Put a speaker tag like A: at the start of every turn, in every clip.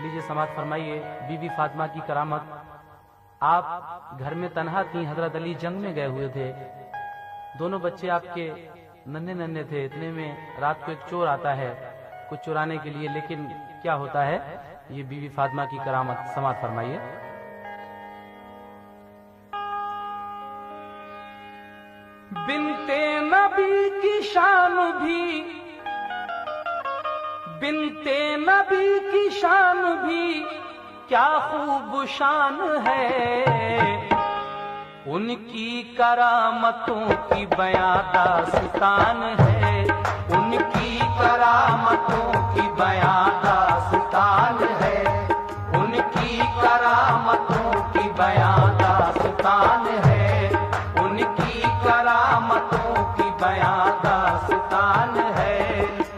A: लीजिए समाअत फरमाइए बीबी फातिमा की करामत। आप घर में तन्हा थी, हजरत अली जंग में गए हुए थे, दोनों बच्चे आपके नन्हे नन्हे थे। इतने में रात को एक चोर आता है कुछ चुराने के लिए, लेकिन क्या होता है ये बीबी फातिमा की करामत। समाअत फरमाइए। बिनते नबी की शान भी, बिनते नबी की शान भी क्या खूब शान है, उनकी करामतों की बयां दास्तान है, उनकी करामतों की बयां दास्तान है, उनकी करामतों की बयां दास्तान है, उनकी करामतों की बयां दास्तान है,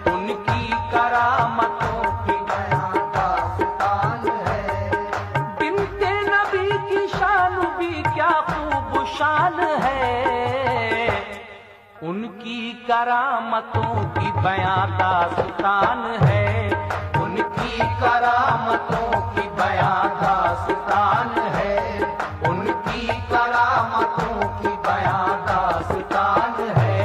A: उनकी करामतों की बयां दास्तान है। बिनते नबी की शान भी क्या खूब शान है, उनकी करामतों की बयां दास्तान है, उनकी करामतों की बयां दास्तान है, उनकी करामतों की बयां दास्तान है।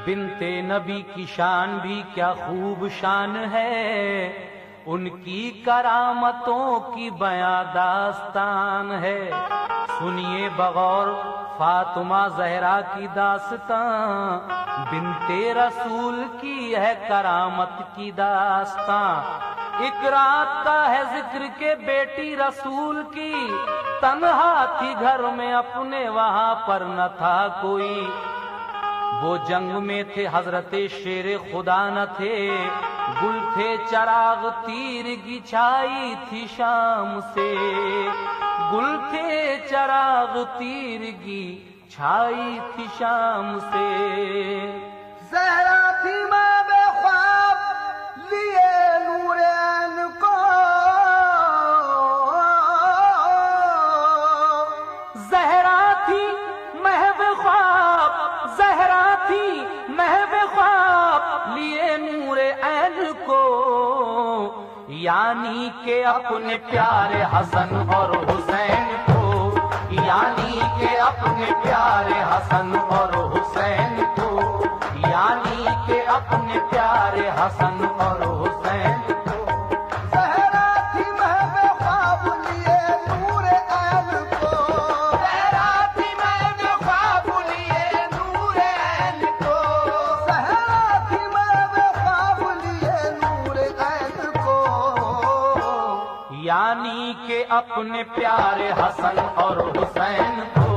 A: बिनते नबी की शान भी क्या खूब शान है, उनकी करामतों की बयां दास्तान है। सुनिए बगौर फातिमा जहरा की दास्तां, बिनते रसूल की है करामत की दास्तां। एक रात का है जिक्र के बेटी रसूल की, तन्हा थी घर में अपने वहां पर न था कोई। वो जंग में थे हजरते शेर खुदा न थे, गुल थे चराग तीर की छाई थी शाम से, गुल थे चराग तीर की छाई थी शाम से।
B: ज़हरा थी मैं बेख्वाब लिए नूरैन को,
A: ज़हरा थी महब ख्वाब, ज़हरा थी महब ख्वाब लिए नूर ऐन को, यानी के अपने प्यारे हसन और हुसैन को, यानी के अपने प्यारे हसन और हुसैन को, यानी के अपने प्यारे हसन और हुसैन को।
B: ज़हरा थी मैं बेख्वाब लिए नूरैन को,
A: ज़हरा थी मैं बेख्वाब लिए नूर ऐन को,
B: ज़हरा थी मैं बेख्वाब लिए नूरैन को,
A: यानी के अपने प्यारे हसन और हुसैन को,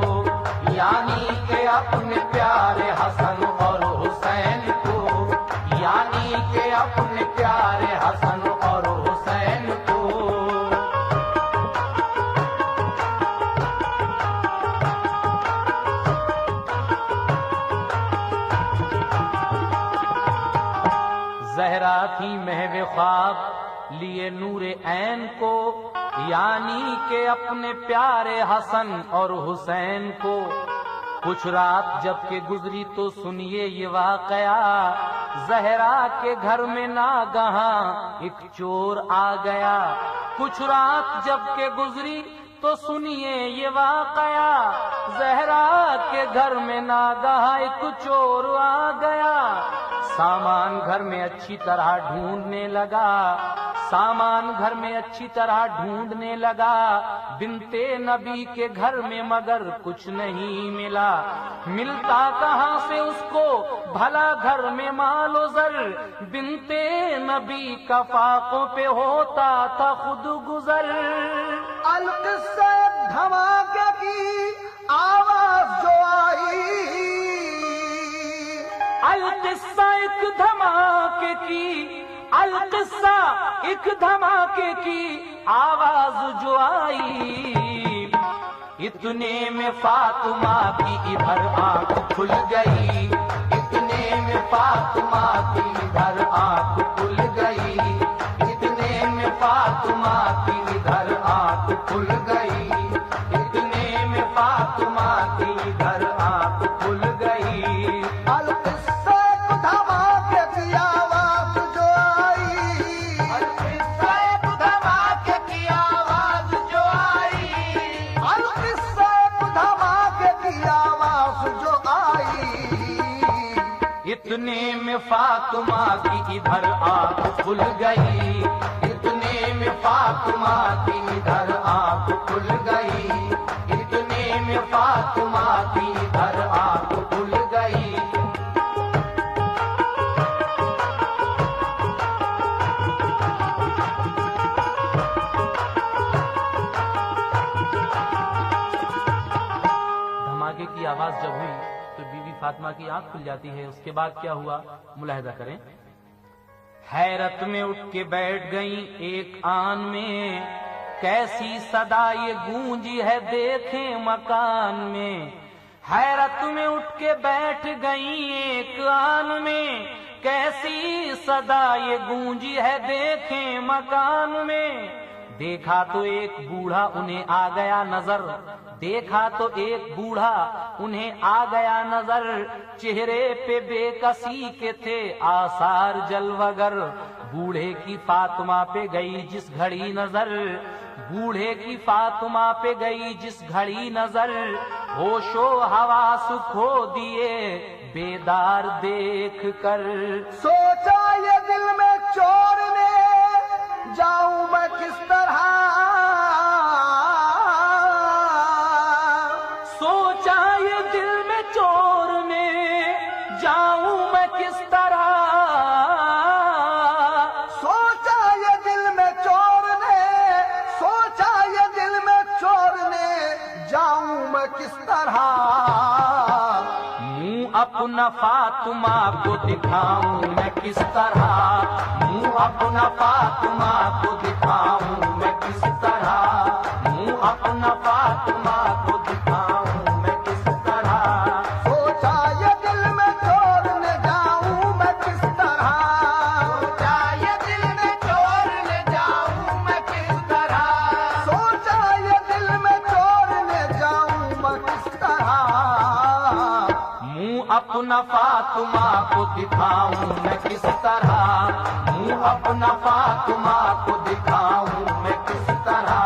A: यानी के अपने प्यारे हसन और हुसैन को, यानी के अपने प्यारे हसन और हुसैन को। ज़हरा थी महव ख्वाब लिए नूर ऐन को, यानी के अपने प्यारे हसन और हुसैन को। कुछ रात जब के गुजरी तो सुनिए ये वाकया, ज़हरा के घर में नागहां एक चोर आ गया। कुछ रात जब के गुजरी तो सुनिए ये वाकया, ज़हरा के घर में नागहां एक चोर आ गया। सामान घर में अच्छी तरह ढूंढने लगा, सामान घर में अच्छी तरह ढूंढने लगा, बिनते नबी के घर में मगर कुछ नहीं मिला। मिलता कहाँ से उसको भला घर में मालो जर, बिनते नबी का फाकों पे होता था खुद गुजर।
B: अलकिस्सा धमाके की आवाज जो आई,
A: अलकिस्सा एक धमाके की, अलकिस्सा एक धमाके की आवाज जो आई, इतने में फातिमा की इधर आंख खुल गई, इतने में फातिमा की इधर आंख खुल गई, इतने में फातिमा की इधर आंख खुल गई, इतने में फातिमा की इधर आंख खुल गई।
B: अलकिस्सा एक धमाके की आवाज जो आई,
A: अलकिस्सा एक धमाके की आवाज जो आई,
B: अलकिस्सा एक धमाके की आवाज जो आई।
A: इतने में फातिमा की इधर आंख खुल गई, इतने में फातिमा की इधर आंख खुल गई, इतने में फातिमा की इधर आंख खुल गई। धमाके की आवाज जब हुई तो बीवी फातिमा की आंख खुल जाती है। उसके बाद क्या हुआ, मुलाहिजा करें। हैरत में उठ के बैठ गई एक आन में, कैसी सदा ये गूंजी है देखें मकान में। हैरत में उठ के बैठ गई एक आन में, कैसी सदा ये गूंजी है देखें मकान में। देखा तो एक बूढ़ा उन्हें आ गया नजर, देखा तो एक बूढ़ा उन्हें आ गया नजर। चेहरे पे बेकसी के थे आसार जलवगर, बूढ़े की फातिमा पे गई जिस घड़ी नजर, बूढ़े की फातिमा पे गई जिस घड़ी नजर। होशो हवास खो दिए बेदार देख कर,
B: सोचा ये दिल में चोर ने जाऊं मैं किस तरह,
A: सोचा ये दिल में चोर ने जाऊं मैं किस तरह।
B: सोचा ये दिल में चोर ने, सोचा ये दिल में चोर ने जाऊं मैं किस तरह।
A: मुंह अपना फातिमा को दिखाऊं मैं किस तरह, मुंह अपना फातिमा को दिखाऊं मैं किस तरह, मुंह अपना फातिमा को दिखाऊं मैं किस तरह।
B: सोचा ये दिल में चोर ने जाऊं मैं किस तरह,
A: सोचा ये दिल में चोर ने जाऊं मैं किस तरह,
B: सोचा ये दिल में चोर ने जाऊं मैं किस तरह।
A: मुंह अपना फातिमा को दिखाऊं मैं किस तरह, मुंह अपना फातिमा को दिखाऊं मैं किस तरह,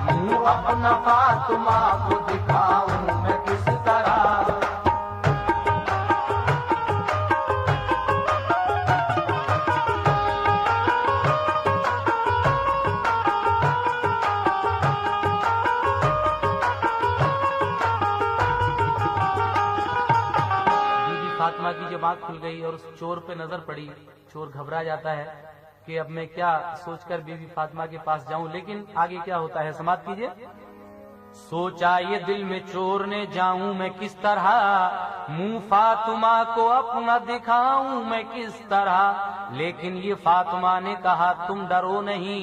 A: मुंह अपना फातिमा को दिखाऊं मैं किस तरह। बीबी फातिमा की जब आंख खुल गई और उस चोर पे नजर पड़ी, चोर घबरा जाता है कि अब मैं क्या सोचकर बीबी फातिमा के पास जाऊं। लेकिन आगे क्या होता है, समाप्त कीजिए। सोचा ये दिल में चोर ने जाऊं मैं किस तरह, मुंह फातिमा को अपना दिखाऊं मैं किस तरह। लेकिन ये फातिमा ने कहा तुम डरो नहीं,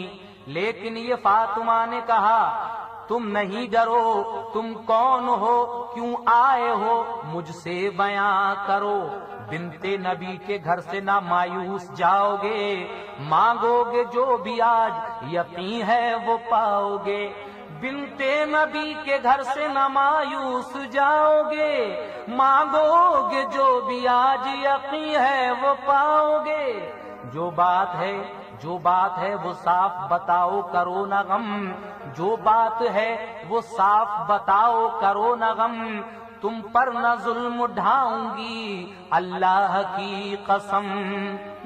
A: लेकिन ये फातिमा ने कहा तुम नहीं डरो, तुम कौन हो, क्यों आए हो, मुझसे बयां करो। बिनते नबी के घर से ना मायूस जाओगे, मांगोगे जो भी आज यकीन है वो पाओगे। बिनते नबी के घर से ना मायूस जाओगे, मांगोगे जो भी आज यकीन है वो पाओगे। जो बात है वो साफ बताओ करो न गम, जो बात है वो साफ बताओ करो न गम। तुम पर न जुल्म ढाऊंगी अल्लाह की कसम।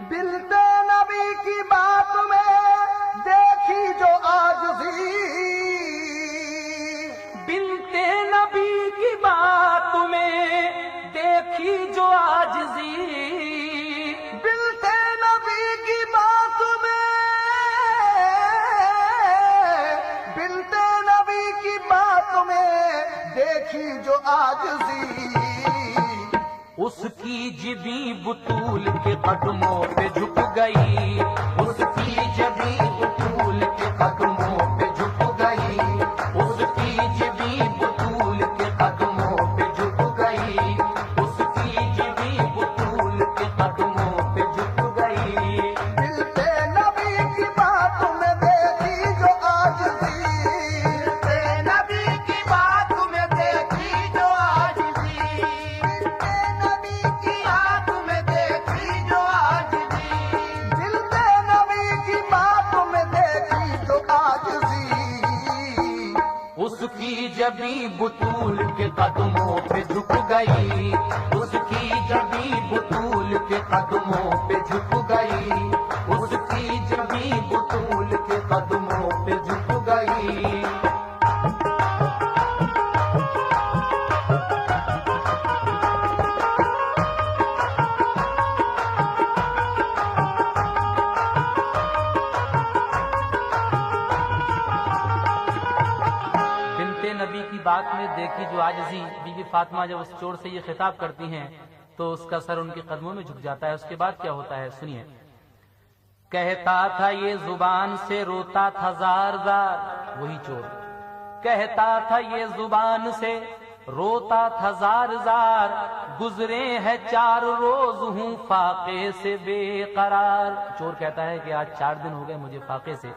B: बिनते नबी की बात में देखी जो आजिज़ी,
A: बिनते नबी की बात में देखी जो आजिज़ी,
B: बिनते नबी की बात में, बिनते नबी की बात में देखी जो आजिज़ी।
A: उसकी जिबी बुतूल के कदमों पे झुक गई, उसकी जिबी बुतूल के कदमों पे झुक गई, उसकी जिबी बुतूल के कदमों पे झुक गई, उसकी जिबी बुतूल के कदमों पे झुक गई।
B: बिनते नबी की बात में देखी जो आजिज़ी,
A: जबी बुतूल के कदमों पे झुक गई, उसकी जबी बुतूल के कदमों पे झुक गई, उसकी जबी बुतूल के कदमों पे झुक गई। नबी की बात में देखी जो आजिज़ी, बीबी फातिमा जब उस चोर से ये खिताब करती हैं तो उसका सर उनके कदमों में झुक जाता है। उसके बाद क्या होता है सुनिए। कहता था ये जुबान से रोता था जार जार, वही चोर कहता था ये जुबान से रोता था जार जार, गुजरे है 4 रोज हूं फाके से बेकरार। चोर कहता है कि आज 4 दिन हो गए मुझे फाके से।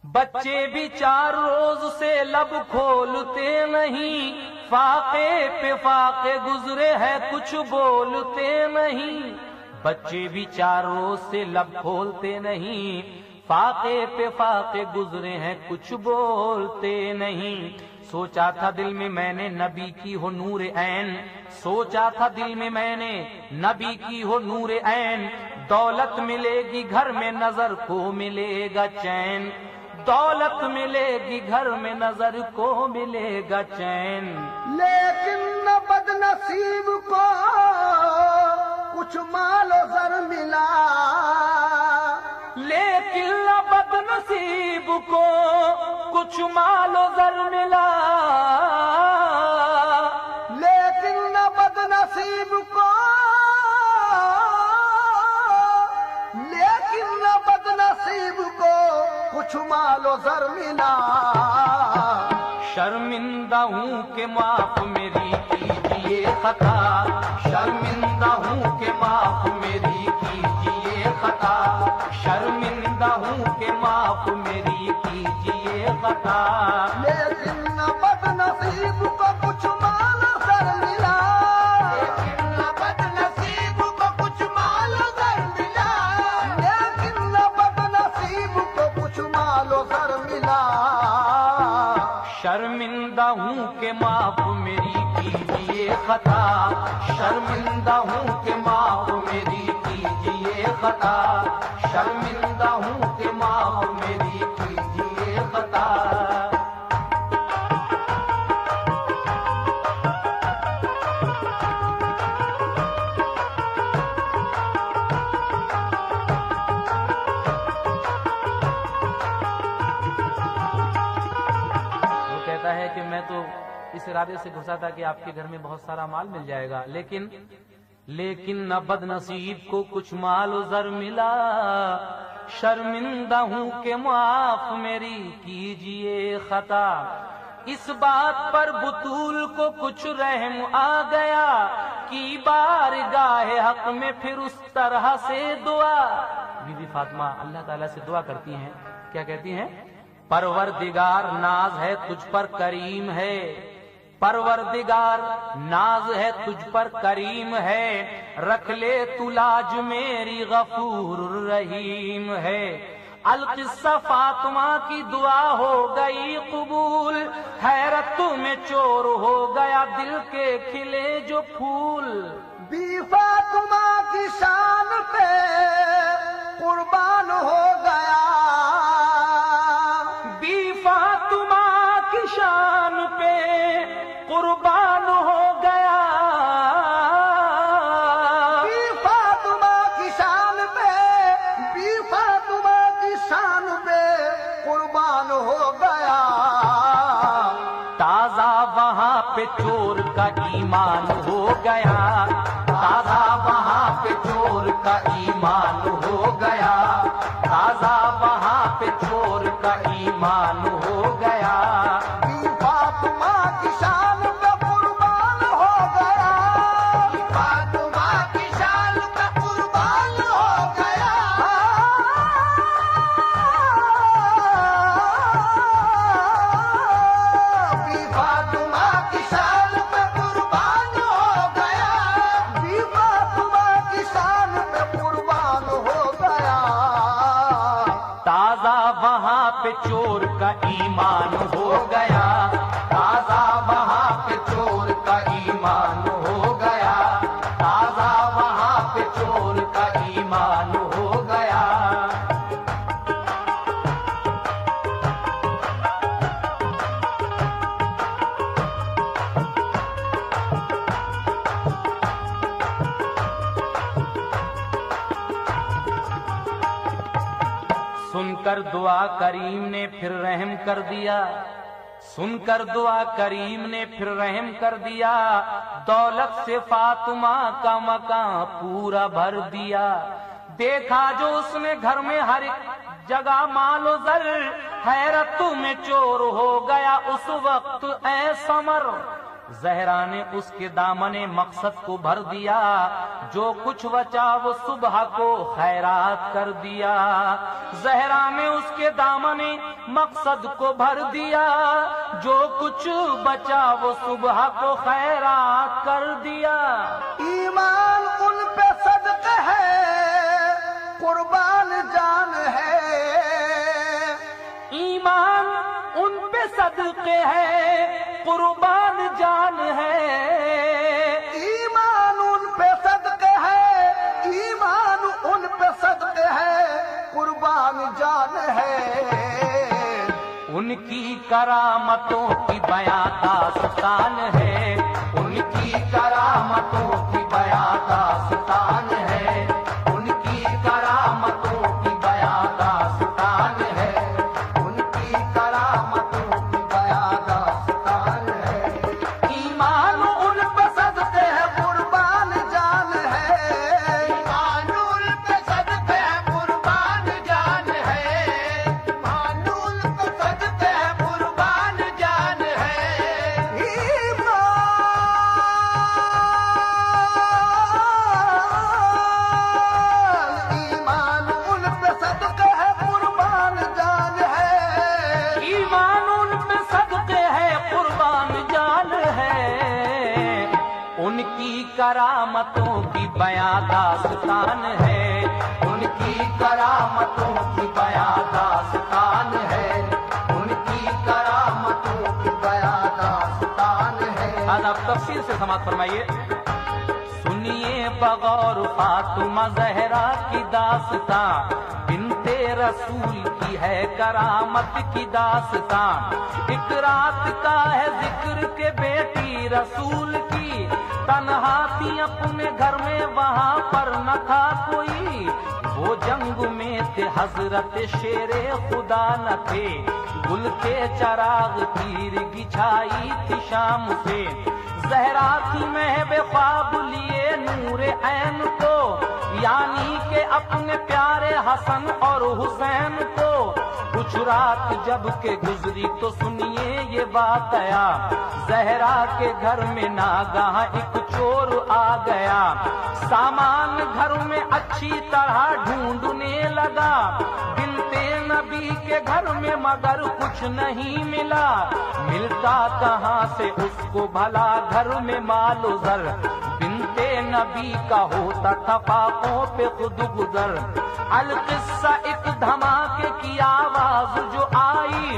A: बच्चे भी 4 रोज से लब खोलते नहीं, फाके पे फाके गुजरे है कुछ बोलते नहीं। बच्चे भी 4 रोज से लब खोलते नहीं, फाके पे फाके गुजरे हैं कुछ बोलते नहीं। सोचा था दिल में मैंने नबी की हो नूर ऐन, सोचा था दिल में मैंने नबी की हो नूर ऐन। दौलत मिलेगी घर में नजर को मिलेगा चैन, दौलत मिलेगी घर में नजर को मिलेगा चैन।
B: लेकिन न बदनसीब को कुछ मालो जर मिला,
A: लेकिन न बदनसीब को कुछ मालो जर मिला।
B: लेकिन न बदनसीब को, लेकिन न बदनसीब को कुछ मालो जर मिला।
A: शर्मिंदा हूँ कि माफ मेरी कीजिए खता, शर्मिंदा हूँ कि माफ मेरी कीजिए खता, शर्मिंदा हूँ कि माफ मेरी कीजिए खता।
B: लेकिन न बदनसीब को कुछ मालो जर मिला, लेकिन न बदनसीब को कुछ मालो जर मिला, लेकिन न बदनसीब को कुछ मालो जर मिला।
A: शर्मिंदा हूँ कि माफ मेरी कीजिए खता, शर्मिंदा हूँ कि माफ मेरी कीजिए खता, शर्मिंदा हूँ कि माफ मेरी कीजिए खता। है कि मैं तो इस इरादे से घुसा था कि आपके घर में बहुत सारा माल मिल जाएगा, लेकिन न बदनसीब को कुछ माल जर मिला। शर्मिंदा हूँ कि माफ मेरी कीजिए खता। इस बात पर बुतूल को कुछ रहम आ गया कि बारगाह हक में फिर उस तरह से दुआ। बीबी फातिमा अल्लाह ताला से दुआ करती हैं, क्या कहती हैं? परवरदिगार नाज है तुझ पर करीम है, परवरदिगार नाज है तुझ पर करीम है, रख ले तू लाज मेरी गफूर रहीम है। अलकिस्सा फातिमा की दुआ हो गई कबूल, हैरत में चोर हो गया दिल के खिले जो फूल।
B: बी फातिमा की शान पे कुर्बान हो गया,
A: बी फातिमा की शान पे कुर्बान हो गया,
B: बी फातिमा की शान पे, बी फातिमा की शान पे कुर्बान हो गया।
A: ताजा वहां पे चोर का ईमान हो गया, ताजा वहां पे चोर का ईमान हो गया, ताजा वहां पे चोर का ईमान हो गया।
B: बी फातिमा की शान पे कुर्बान हो गया, बी फातिमा की शान पे कुर्बान हो गया। बी फातिमा की शान पे कुर्बान हो गया, बी फातिमा की शान पे कुर्बान हो गया।
A: ताजा वहां पे चोर का ईमान हो गया, सुनकर दुआ करीम ने फिर रहम कर दिया, सुनकर दुआ करीम ने फिर रहम कर दिया। दौलत से फातिमा का मकान पूरा भर दिया। देखा जो उसने घर में हर एक जगह मालो जर, हैरत में चोर हो गया उस वक्त ऐ समर। जहरा ने उसके दामने मकसद को भर दिया, जो कुछ बचा वो सुबह को खैरात कर दिया। जहरा ने उसके दामने मकसद को भर दिया, जो कुछ बचा वो सुबह को खैरात कर दिया।
B: ईमान उन पे सदक़े है, कुर्बान जान है।
A: ईमान उन पे सदक़े है, कुर्बान जान है।
B: ईमान उन पे सदक़े है, ईमान उन पे सदक़े है, कुर्बान जान है।
A: उनकी करामतों की बयां दास्तान है, उनकी करामतों की बयां दास्तान है, उनकी करामतों की बयां दास्तान है, उनकी करामतों की बयां दास्तान है। ईमान उन पे सदक़े है,
B: कुर्बान जान है।
A: ईमान उन पे सदक़े है, कुर्बान जान है।
B: ईमान उन पे सदक़े है, कुर्बान जान है। ईमान उन पे सदक़े है, कुर्बान जान है।
A: ईमान उन पे सदक़े है, कुर्बान जान है। उनकी करामतों की बयां दास्तान है, उनकी करामतों की बयां दास्तान है, उनकी करामतों की बयां दास्तान है। आज आप तफसील से समाप्त फरमाइए। सुनिए बगौर फातिमा ज़हरा की दास्तां, बिन्ते रसूल की है करामत की दास्तां। एक रात का है जिक्र के बेटी रसूल की, तन्हा थी अपने घर में वहाँ पर न था कोई। वो जंग में थे हजरत शेरे खुदा न थे, गुल के चराग तीर गिछाई थी शाम से। ज़हरा थी महब ख्वाब लिए नूरे ऐन को, यानी के अपने प्यारे हसन और हुसैन को। कुछ रात जब के गुजरी तो सुनिए ये बात आया, ज़हरा के घर में नागाह एक चोर आ गया। सामान घर में अच्छी तरह ढूंढने लगा, बिन्ते नबी के घर में मगर कुछ नहीं मिला। मिलता कहाँ से उसको भला घर में मालो जर, बिन्ते नबी का होता था पापों पे खुद गुजर। अलकिस्सा एक धमाके की आवाज जो आई,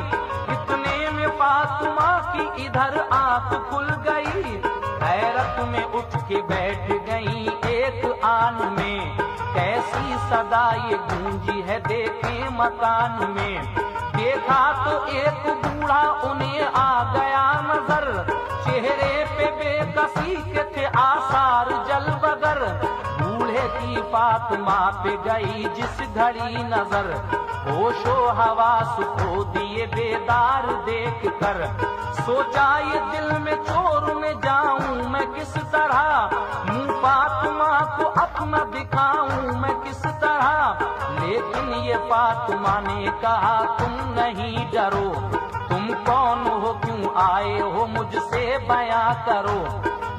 A: इतने में फातिमा की इधर आंख खुल गई। हैरत में उठ के बैठ गई एक आन में, कैसी सदा ये गूंजी है देखे मकान में। देखा तो एक बूढ़ा उन्हें आ गया नजर, चेहरे पे बेकसी के थे आसार जल बगर। बूढ़े की फातिमा पे गई जिस घड़ी नजर, होशो हवास खो दिए बेदार देख कर। सोचा ये दिल में चोर में जाऊं मैं किस तरह, मुंह फातिमा को अपना दिखाऊं मैं किस तरह। लेकिन ये फातिमा ने कहा तुम नहीं डरो, तुम कौन हो क्यों आए हो मुझसे बयां करो।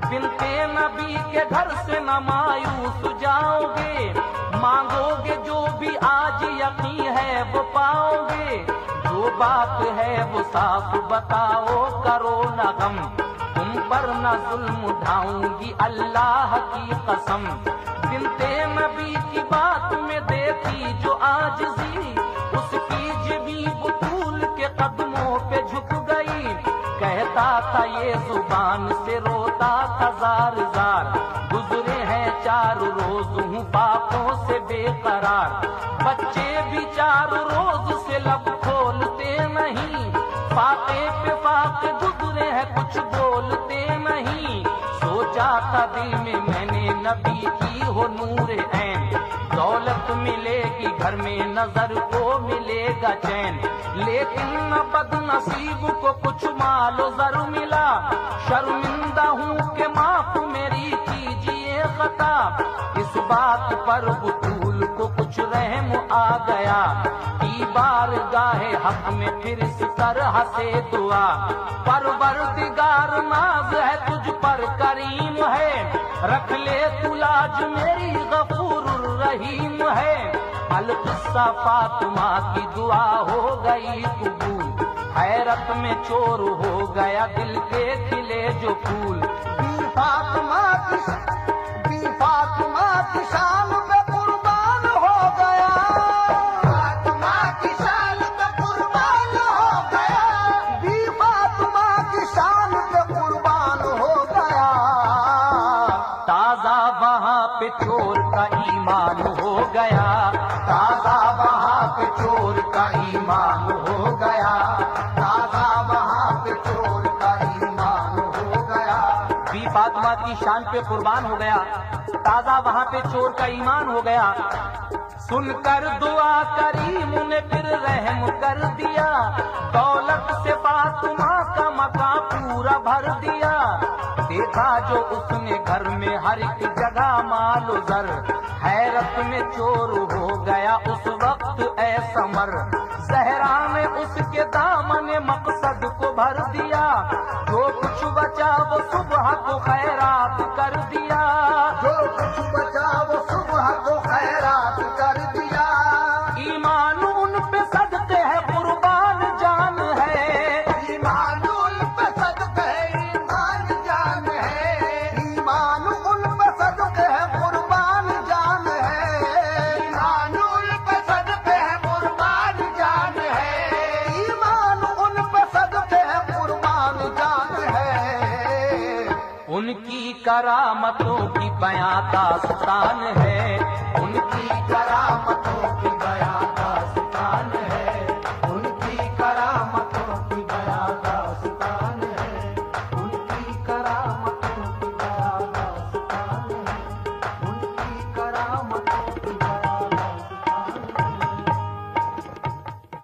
A: बिन्ते नबी के घर से न मायूस जाओगे, मांगोगे जो भी आज यकीन है वो पाओगे। जो बात है वो साफ बताओ करो न गम, तुम पर न जुल्म उठाऊंगी अल्लाह की कसम। बिन्ते नबी की बात में देखी जो आजिज़ी, उसकी जिबी बुतूल के कदमों पे झुक गई। कहता था ये जुबान से रोता था जार जार, गुजरे हैं 4 रोज हूँ पापों से बेकरार। बच्चे भी 4 रोज से लब खोलते नहीं, फाके पे फाके गुजरे हैं कुछ बोलते नहीं। सोचा था दिल में मैंने नबी की हो नूर ऐन, दौलत मिलेगी घर घर में नजर को मिलेगा चैन। लेकिन न बदनसीब को कुछ मालो जर मिला, शर्मिंदा हूँ कि माफ मेरी कीजिए खता। इस बात पर बुतूल को कुछ रहम आ गया, की बारगाहे हक में फिर इस तरह से दुआ। परवरदिगार नाज है तुझ पर करीम है, रख ले तू लाज मेरी गफूर रहीम है। अल-किस्सा फातिमा की दुआ हो गई कबूल, हैरत में चोर हो गया दिल के खिले जो फूल।
B: बी फातिमा की शान पे कुर्बान हो गया, फातिमा की शान पे कुर्बान हो गया, बी फातिमा की शान पे कुर्बान हो गया।
A: ताजा वहाँ पे चोर का ईमान हो गया,
B: ताजा वहाँ पे चोर का ईमान हो गया, ताजा वहाँ पे चोर का ईमान हो गया।
A: बी फातिमा की शान पे कुर्बान हो गया, ताजा वहाँ पे चोर का ईमान हो गया। सुनकर दुआ करीम ने फिर रहम कर दिया, दौलत से फातिमा का मकान पूरा भर दिया। देखा जो उसने घर में हर एक जगह मालो जर, हैरत में चोर हो गया उस वक्त ऐ समर। ज़हरा ने उसके दामन मकसद को भर दिया, जो कुछ बचा वो सुबह को खैरात कर दिया,
B: जो कुछ बचा वो सुबह को खैरात कर दिया।
A: ईमान उन पे सदके है कुर्बान जान है,
B: ईमान उन पे सदके है ईमान जान है, ईमान उन पे सदके है कुर्बान जान है, ईमान उन पे सदके है कुर्बान जान है, ईमान उन पे सदके है कुर्बान जान है।
A: उनकी करामतों की बयां दास्तान है,
B: उनकी करामतों की बयां दास्तान